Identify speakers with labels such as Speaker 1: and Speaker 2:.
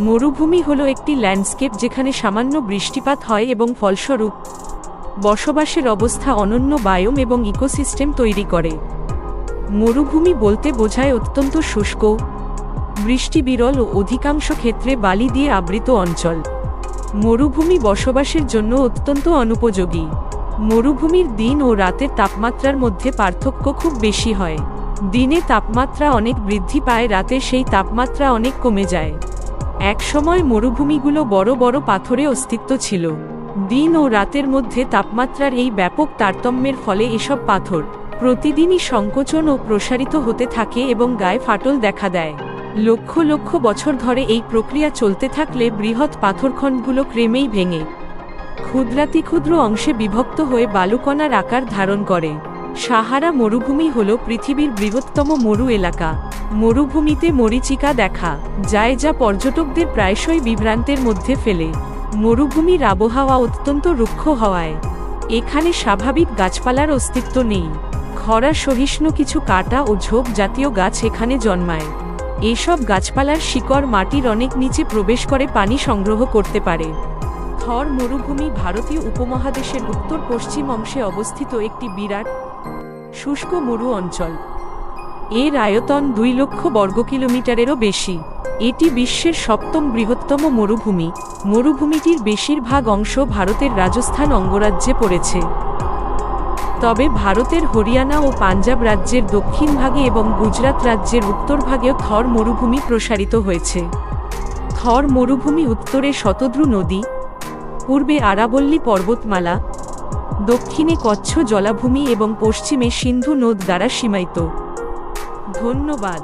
Speaker 1: মরুভূমি হলো একটি ল্যান্ডস্কেপ যেখানে সামান্য বৃষ্টিপাত হয় এবং ফলস্বরূপ বসবাসের অবস্থা অনন্য বায়োম এবং ইকোসিস্টেম তৈরি করে। মরুভূমি বলতে বোঝায় অত্যন্ত শুষ্ক, বৃষ্টি বিরল ও অধিকাংশ ক্ষেত্রে বালি দিয়ে আবৃত অঞ্চল। মরুভূমি বসবাসের জন্য অত্যন্ত অনুপযোগী। মরুভূমির দিন ও রাতের তাপমাত্রার মধ্যে পার্থক্য খুব বেশি হয়। দিনে তাপমাত্রা অনেক বৃদ্ধি পায়, রাতে সেই তাপমাত্রা অনেক কমে যায়। এক সময় মরুভূমিগুলো বড় বড় পাথরে অস্তিত্ব ছিল। দিন ও রাতের মধ্যে তাপমাত্রার এই ব্যাপক তারতম্যের ফলে এসব পাথর প্রতিদিনই সংকোচন ও প্রসারিত হতে থাকে এবং গায়ে ফাটল দেখা দেয়। লক্ষ লক্ষ বছর ধরে এই প্রক্রিয়া চলতে থাকলে বৃহৎ পাথরখণ্ডগুলো ক্রমেই ভেঙে ক্ষুদ্রাতি ক্ষুদ্র অংশে বিভক্ত হয়ে বালুকণার আকার ধারণ করে। সাহারা মরুভূমি হল পৃথিবীর বৃহত্তম মরু এলাকা। মরুভূমিতে মরীচিকা দেখা যায়, যা পর্যটকদের প্রায়শই বিভ্রান্তের মধ্যে ফেলে। মরুভূমির আবহাওয়া অত্যন্ত রুক্ষ হওয়ায় এখানে স্বাভাবিক গাছপালার অস্তিত্ব নেই। খরা সহিষ্ণু কিছু কাঁটা ও ঝোপ জাতীয় গাছ এখানে জন্মায়। এসব গাছপালার শিকড় মাটির অনেক নিচে প্রবেশ করে পানি সংগ্রহ করতে পারে। থর মরুভূমি ভারতীয় উপমহাদেশের উত্তর পশ্চিম অংশে অবস্থিত একটি বিরাট শুষ্ক মরু অঞ্চল। এর আয়তন 2 লক্ষ বর্গ কিলোমিটারেরও বেশি। এটি বিশ্বের 7ম বৃহত্তম মরুভূমি। মরুভূমিটির বেশিরভাগ অংশ ভারতের রাজস্থান অঙ্গরাজ্যে পড়েছে, তবে ভারতের হরিয়ানা ও পাঞ্জাব রাজ্যের দক্ষিণ ভাগে এবং গুজরাট রাজ্যের উত্তর ভাগেও থর মরুভূমি প্রসারিত হয়েছে। থর মরুভূমি উত্তরে শতদ্রু নদী, পূর্বে আরাবল্লী পর্বতমালা, দক্ষিণে কচ্ছ জলাভূমি এবং পশ্চিমে সিন্ধু নদ দ্বারা সীমায়িত। ধন্যবাদ।